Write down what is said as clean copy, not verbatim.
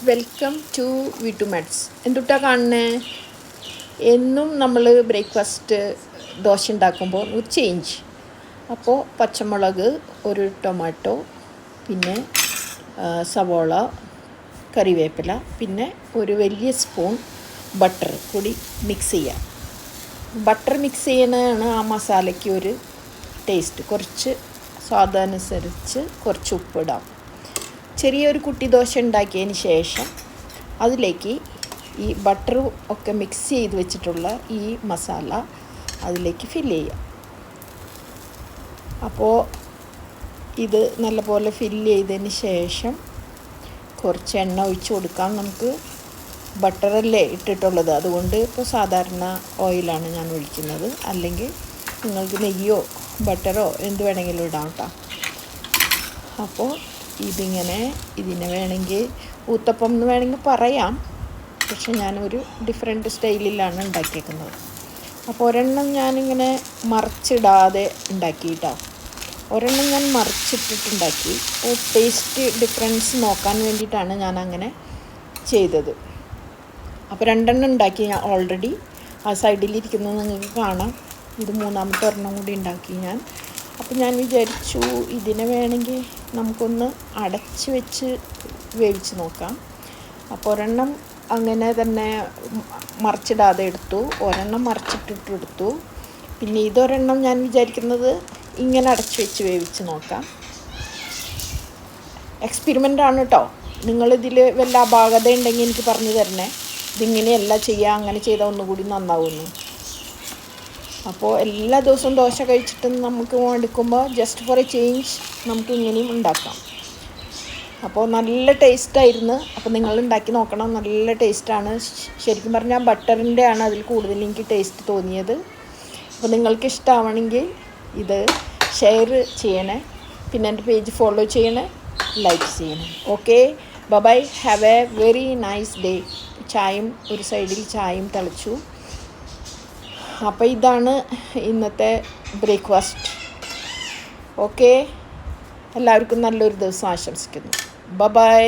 Welcome to വി2 meds. എന്തുട്ടാ കാണുന്നേ? എന്നും നമ്മൾ ബ്രേക്ക്ഫാസ്റ്റ് ദോശ ഉണ്ടാക്കുമ്പോൾ ഒരു ചേഞ്ച്. അപ്പോൾ പച്ചമുളക്, ഒരു ടൊമാറ്റോ, പിന്നെ സവോള, കറിവേപ്പില, പിന്നെ ഒരു വലിയ സ്പൂൺ ബട്ടർ കൂടി മിക്സ് ചെയ്യുക. ബട്ടർ മിക്സ് ചെയ്യണതാണ് ആ മസാലയ്ക്ക് ഒരു ടേസ്റ്റ്. കുറച്ച് സ്വാദാനുസരിച്ച് കുറച്ച് ഉപ്പിടാം. ചെറിയൊരു കുട്ടി ദോശ ഉണ്ടാക്കിയതിന് ശേഷം അതിലേക്ക് ഈ ബട്ടർ ഒക്കെ മിക്സ് ചെയ്ത് വെച്ചിട്ടുള്ള ഈ മസാല അതിലേക്ക് ഫില്ല് ചെയ്യുക. അപ്പോൾ ഇത് നല്ലപോലെ ഫില്ല് ചെയ്തതിന് ശേഷം കുറച്ച് എണ്ണ ഒഴിച്ച് കൊടുക്കാം. നമുക്ക് ബട്ടറല്ലേ ഇട്ടിട്ടുള്ളത്, അതുകൊണ്ട് ഇപ്പോൾ സാധാരണ ഓയിലാണ് ഞാൻ ഒഴിക്കുന്നത്. അല്ലെങ്കിൽ നിങ്ങൾക്ക് നെയ്യോ ബട്ടറോ എന്ത് വേണമെങ്കിലും ഇടാം കേട്ടോ. അപ്പോൾ ഇതിനെ വേണമെങ്കിൽ ഊത്തപ്പം എന്ന് വേണമെങ്കിൽ പറയാം, പക്ഷെ ഞാനൊരു ഡിഫറെൻറ്റ് സ്റ്റൈലിലാണ് ഉണ്ടാക്കിയേക്കുന്നത്. അപ്പോൾ ഒരെണ്ണം ഞാനിങ്ങനെ മറിച്ചിടാതെ ഉണ്ടാക്കിയിട്ടോ. ഒരെണ്ണം ഞാൻ മറിച്ചിട്ടിട്ടുണ്ടാക്കി. അപ്പോൾ ടേസ്റ്റ് ഡിഫറൻസ് നോക്കാൻ വേണ്ടിയിട്ടാണ് ഞാൻ അങ്ങനെ ചെയ്തത്. അപ്പോൾ രണ്ടെണ്ണം ഉണ്ടാക്കി ഞാൻ ഓൾറെഡി. ആ സൈഡിലിരിക്കുന്നത് നിങ്ങൾക്ക് കാണാം. ഇത് മൂന്നാമത്തെ ഒരെണ്ണം കൂടി ഉണ്ടാക്കി ഞാൻ. അപ്പോൾ ഞാൻ വിചാരിച്ചു ഇതിനെ വേണമെങ്കിൽ നമുക്കൊന്ന് അടച്ച് വെച്ച് വേവിച്ച് നോക്കാം. അപ്പോൾ ഒരെണ്ണം അങ്ങനെ തന്നെ മറിച്ചിടാതെ എടുത്തു, ഒരെണ്ണം മറിച്ചിട്ടിട്ടെടുത്തു. പിന്നെ ഇതൊരെണ്ണം ഞാൻ വിചാരിക്കുന്നത് ഇങ്ങനെ അടച്ച് വെച്ച് വേവിച്ച് നോക്കാം. എക്സ്പെരിമെൻ്റാണ് കേട്ടോ. നിങ്ങളിതിൽ വല്ല അപാകത ഉണ്ടെങ്കിൽ എനിക്ക് പറഞ്ഞു തരണേ. ഇതിങ്ങനെയല്ല ചെയ്യുക, അങ്ങനെ ചെയ്താൽ ഒന്നുകൂടി നന്നാവുന്നു. അപ്പോൾ എല്ലാ ദിവസവും ദോശ കഴിച്ചിട്ട് നമുക്ക് എടുക്കുമ്പോൾ ജസ്റ്റ് ഫോർ എ ചേഞ്ച് നമുക്ക് ഇങ്ങനെയും ഉണ്ടാക്കാം. അപ്പോൾ നല്ല ടേസ്റ്റായിരുന്നു. അപ്പോൾ നിങ്ങൾ ഉണ്ടാക്കി നോക്കണം, നല്ല ടേസ്റ്റാണ്. ശരിക്കും പറഞ്ഞാൽ ബട്ടറിൻ്റെ ആണ് അതിൽ കൂടുതൽ എനിക്ക് ടേസ്റ്റ് തോന്നിയത്. അപ്പോൾ നിങ്ങൾക്ക് ഇഷ്ടമാവണമെങ്കിൽ ഇത് ഷെയർ ചെയ്യണേ, പിന്നെ എൻ്റെ പേജ് ഫോളോ ചെയ്യണേ, ലൈക്ക് ചെയ്യണേ. Okay, bye, have a very nice day. ചായയും ഒരു സൈഡിൽ ചായയും തിളച്ചു. അപ്പോൾ ഇതാണ് ഇന്നത്തെ ബ്രേക്ക്ഫാസ്റ്റ്. ഓക്കെ, എല്ലാവർക്കും നല്ലൊരു ദിവസം ആശംസിക്കുന്നു. ബൈ.